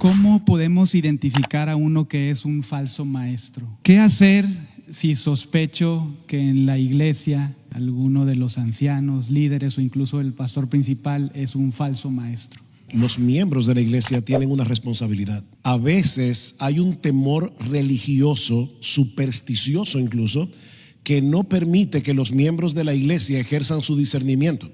¿Cómo podemos identificar a uno que es un falso maestro? ¿Qué hacer si sospecho que en la iglesia alguno de los ancianos, líderes o incluso el pastor principal es un falso maestro? Los miembros de la iglesia tienen una responsabilidad. A veces hay un temor religioso, supersticioso incluso, que no permite que los miembros de la iglesia ejerzan su discernimiento.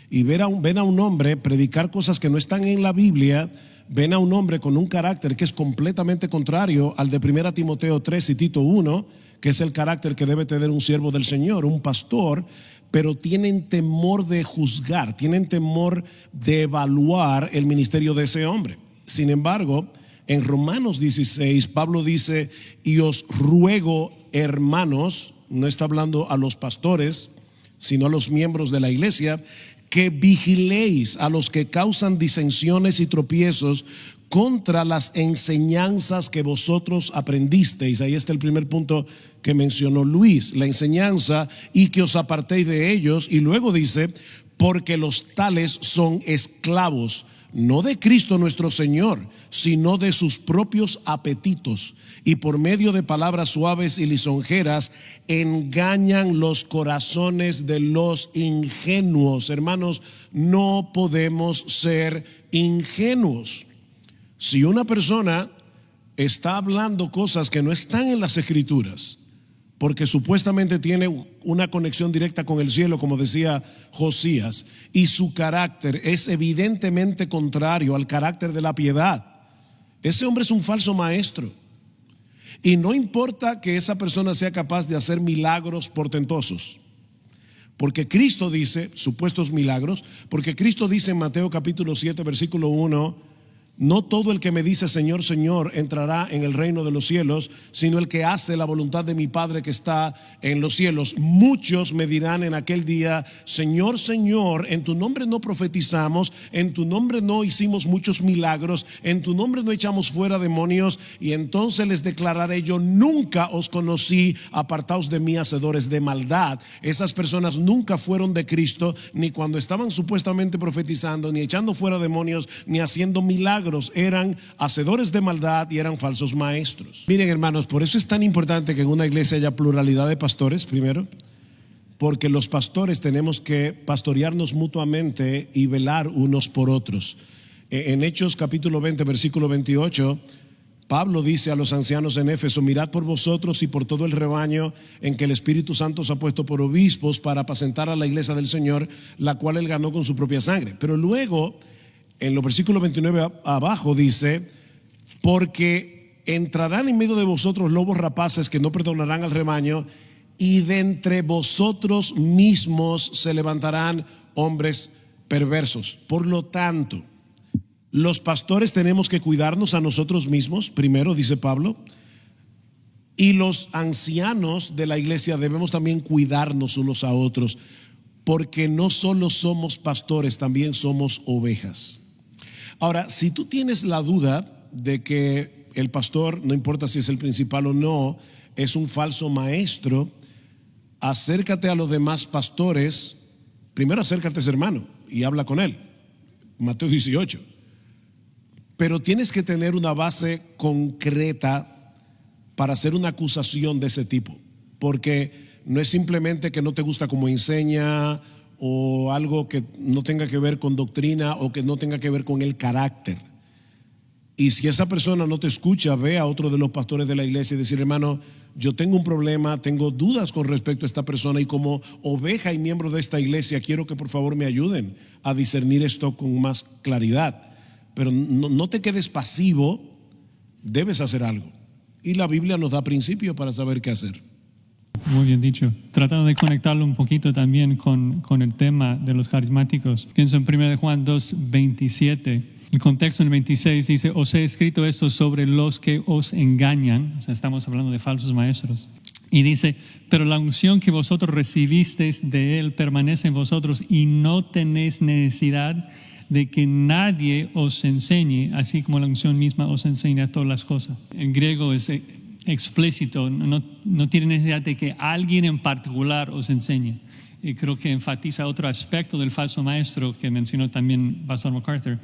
Y ven a un hombre predicar cosas que no están en la Biblia, ven a un hombre con un carácter que es completamente contrario al de 1 Timoteo 3 y Tito 1, que es el carácter que debe tener un siervo del Señor, un pastor, pero tienen temor de juzgar, tienen temor de evaluar el ministerio de ese hombre. Sin embargo, en Romanos 16, Pablo dice, y os ruego, hermanos, no está hablando a los pastores, sino a los miembros de la iglesia, que vigiléis a los que causan disensiones y tropiezos contra las enseñanzas que vosotros aprendisteis. Ahí está el primer punto que mencionó Luis, la enseñanza, y que os apartéis de ellos. Y luego dice, porque los tales son esclavos, no de Cristo nuestro Señor, sino de sus propios apetitos, y por medio de palabras suaves y lisonjeras engañan los corazones de los ingenuos. Hermanos, no podemos ser ingenuos. Si una persona está hablando cosas que no están en las Escrituras, porque supuestamente tiene una conexión directa con el cielo, como decía Josías, y su carácter es evidentemente contrario al carácter de la piedad, ese hombre es un falso maestro. Y no importa que esa persona sea capaz de hacer milagros portentosos, porque Cristo dice, supuestos milagros, porque Cristo dice en Mateo capítulo 7 versículo 1, no todo el que me dice Señor, Señor entrará en el reino de los cielos, sino el que hace la voluntad de mi Padre que está en los cielos. Muchos me dirán en aquel día, Señor, Señor, en tu nombre no profetizamos, en tu nombre no hicimos muchos milagros, en tu nombre no echamos fuera demonios. Y entonces les declararé, yo nunca os conocí, apartaos de mí, hacedores de maldad. Esas personas nunca fueron de Cristo, ni cuando estaban supuestamente profetizando, ni echando fuera demonios, ni haciendo milagros. Eran hacedores de maldad y eran falsos maestros. Miren, hermanos, por eso es tan importante que en una iglesia haya pluralidad de pastores, primero, porque los pastores tenemos que pastorearnos mutuamente y velar unos por otros. En Hechos capítulo 20 versículo 28, Pablo dice a los ancianos en Éfeso, mirad por vosotros y por todo el rebaño en que el Espíritu Santo os ha puesto por obispos para apacentar a la iglesia del Señor, la cual él ganó con su propia sangre. Pero luego en los versículos 29 abajo dice, porque entrarán en medio de vosotros lobos rapaces que no perdonarán al rebaño, y de entre vosotros mismos se levantarán hombres perversos. Por lo tanto, los pastores tenemos que cuidarnos a nosotros mismos, primero, dice Pablo, y los ancianos de la iglesia debemos también cuidarnos unos a otros, porque no solo somos pastores, también somos ovejas. Ahora, si tú tienes la duda de que el pastor, no importa si es el principal o no, es un falso maestro, acércate a los demás pastores. Primero acércate a ese hermano y habla con él, Mateo 18. Pero tienes que tener una base concreta para hacer una acusación de ese tipo, porque no es simplemente que no te gusta cómo enseña, o algo que no tenga que ver con doctrina, o que no tenga que ver con el carácter. Y si esa persona no te escucha, ve a otro de los pastores de la iglesia y decir, hermano, yo tengo un problema, tengo dudas con respecto a esta persona, y como oveja y miembro de esta iglesia quiero que por favor me ayuden a discernir esto con más claridad. Pero no te quedes pasivo, debes hacer algo. Y la Biblia nos da principios para saber qué hacer. Muy bien dicho. Tratando de conectarlo un poquito también con el tema de los carismáticos. Pienso en 1 Juan 2:27. El contexto en el 26 dice, os he escrito esto sobre los que os engañan. O sea, estamos hablando de falsos maestros. Y dice, pero la unción que vosotros recibisteis de él permanece en vosotros y no tenéis necesidad de que nadie os enseñe, así como la unción misma os enseña todas las cosas. En griego es explícito, no tiene necesidad de que alguien en particular os enseñe. Y creo que enfatiza otro aspecto del falso maestro que mencionó también Pastor MacArthur,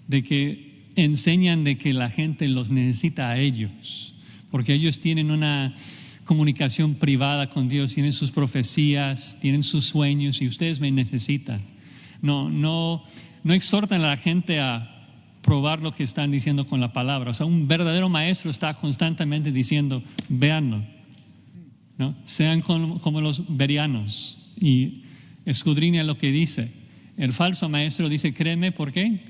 de que enseñan de que la gente los necesita a ellos, porque ellos tienen una comunicación privada con Dios, tienen sus profecías, tienen sus sueños y ustedes me necesitan. No exhortan a la gente a probar lo que están diciendo con la palabra. O sea, un verdadero maestro está constantemente diciendo, véanlo, ¿no? Sean como los bereanos y escudriña lo que dice. El falso maestro dice, créeme, ¿por qué?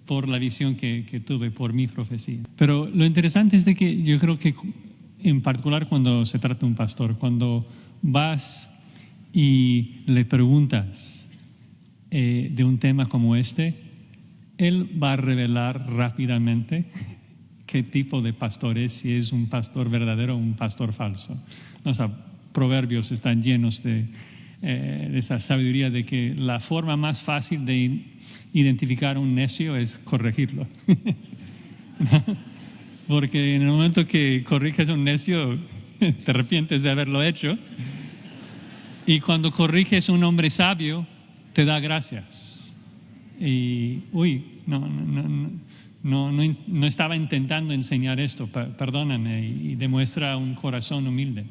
Por la visión que tuve, por mi profecía. Pero lo interesante es de que yo creo que en particular cuando se trata de un pastor, cuando vas y le preguntas de un tema como este, él va a revelar rápidamente qué tipo de pastor es, si es un pastor verdadero o un pastor falso. O sea, proverbios están llenos de esa sabiduría de que la forma más fácil de identificar a un necio es corregirlo. Porque en el momento que corriges a un necio, te arrepientes de haberlo hecho. Y cuando corriges a un hombre sabio, te da gracias. Y, no estaba intentando enseñar esto, perdóname, y demuestra un corazón humilde.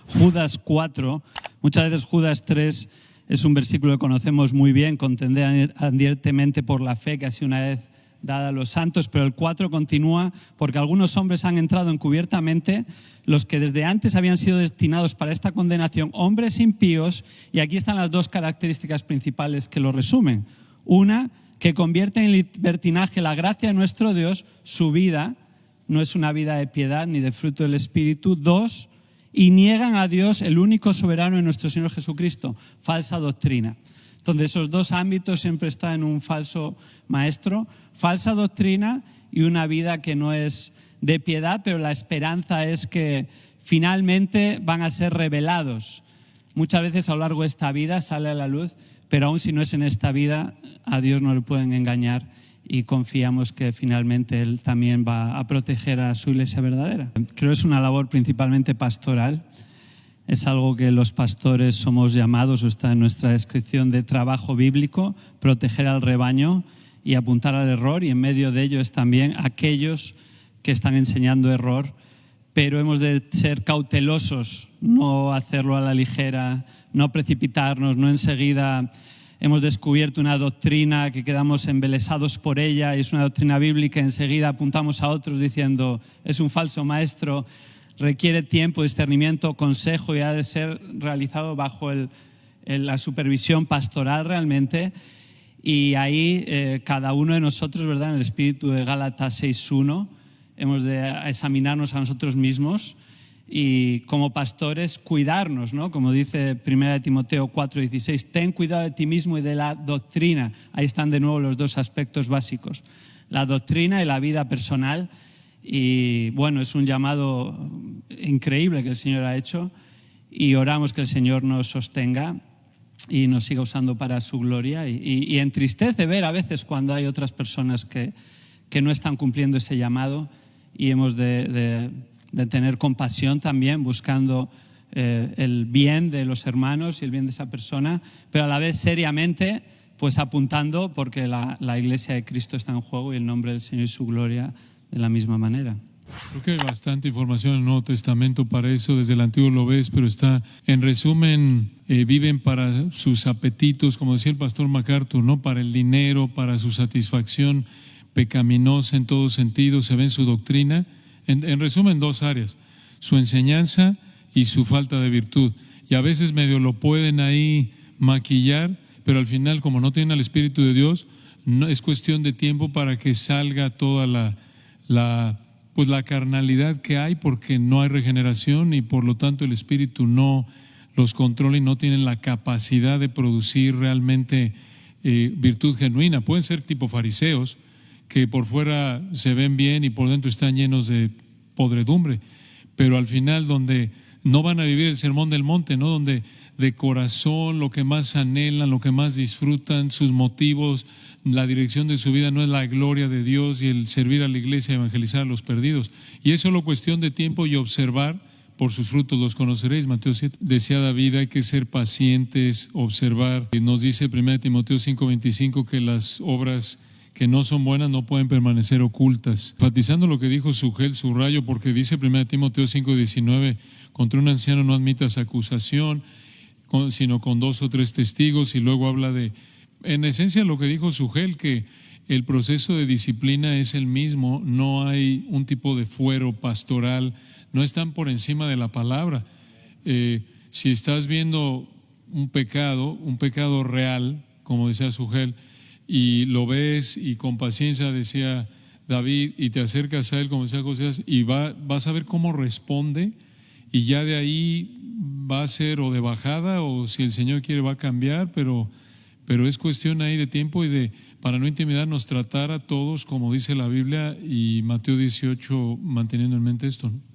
Judas 4, muchas veces Judas 3 es un versículo que conocemos muy bien, contended ardientemente por la fe que ha sido una vez dada a los santos, pero el 4 continúa porque algunos hombres han entrado encubiertamente, los que desde antes habían sido destinados para esta condenación, hombres impíos, y aquí están las dos características principales que lo resumen. Una, que convierte en libertinaje la gracia de nuestro Dios, su vida no es una vida de piedad ni de fruto del Espíritu. Dos, y niegan a Dios, el único soberano de nuestro Señor Jesucristo, falsa doctrina. Entonces esos dos ámbitos siempre están en un falso maestro, falsa doctrina y una vida que no es de piedad, pero la esperanza es que finalmente van a ser revelados. Muchas veces a lo largo de esta vida sale a la luz, pero aún si no es en esta vida, a Dios no le pueden engañar y confiamos que finalmente Él también va a proteger a su iglesia verdadera. Creo que es una labor principalmente pastoral. Es algo que los pastores somos llamados, o está en nuestra descripción de trabajo bíblico, proteger al rebaño y apuntar al error, y en medio de ello es también aquellos que están enseñando error, pero hemos de ser cautelosos, no hacerlo a la ligera, no precipitarnos, no enseguida hemos descubierto una doctrina que quedamos embelesados por ella y es una doctrina bíblica, enseguida apuntamos a otros diciendo es un falso maestro. Requiere tiempo, discernimiento, consejo y ha de ser realizado bajo la supervisión pastoral realmente. Y ahí cada uno de nosotros, ¿verdad? En el espíritu de Gálatas 6:1, hemos de examinarnos a nosotros mismos y como pastores cuidarnos, ¿no? Como dice 1 Timoteo 4:16, ten cuidado de ti mismo y de la doctrina. Ahí están de nuevo los dos aspectos básicos, la doctrina y la vida personal. Y bueno, es un llamado increíble que el Señor ha hecho y oramos que el Señor nos sostenga y nos siga usando para su gloria. Y entristece ver a veces cuando hay otras personas que no están cumpliendo ese llamado y hemos de tener compasión también, buscando el bien de los hermanos y el bien de esa persona, pero a la vez seriamente pues apuntando porque la iglesia de Cristo está en juego y el nombre del Señor y su gloria de la misma manera. Creo que hay bastante información en el Nuevo Testamento para eso, desde el Antiguo lo ves, pero está, en resumen, viven para sus apetitos, como decía el pastor MacArthur, ¿no? Para el dinero, para su satisfacción pecaminosa en todo sentido, se ve en su doctrina. En resumen, dos áreas, su enseñanza y su falta de virtud. Y a veces medio lo pueden ahí maquillar, pero al final, como no tienen al Espíritu de Dios, no, es cuestión de tiempo para que salga toda la carnalidad que hay, porque no hay regeneración y por lo tanto el Espíritu no los controla y no tienen la capacidad de producir realmente virtud genuina. Pueden ser tipo fariseos, que por fuera se ven bien y por dentro están llenos de podredumbre, pero al final donde no van a vivir el sermón del monte, ¿no? Donde de corazón lo que más anhelan, lo que más disfrutan, sus motivos, la dirección de su vida no es la gloria de Dios y el servir a la iglesia y evangelizar a los perdidos. Y es solo cuestión de tiempo y observar, por sus frutos los conoceréis. Mateo 7. Decía David, hay que ser pacientes, observar. Y nos dice 1 Timoteo 5:25 que las obras que no son buenas no pueden permanecer ocultas. Enfatizando lo que dijo Sugel, subrayo, porque dice 1 Timoteo 5:19, contra un anciano no admitas acusación, sino con 2 o 3 testigos, y luego habla de, en esencia lo que dijo Sugel, que el proceso de disciplina es el mismo, no hay un tipo de fuero pastoral, no están por encima de la palabra. Si estás viendo un pecado real, como decía Sugel, y lo ves y con paciencia, decía David, y te acercas a él, como decía José, y vas a ver cómo responde, y ya de ahí va a ser o de bajada, o si el Señor quiere va a cambiar, pero es cuestión ahí de tiempo y de, para no intimidarnos, tratar a todos como dice la Biblia y Mateo 18, manteniendo en mente esto, ¿no?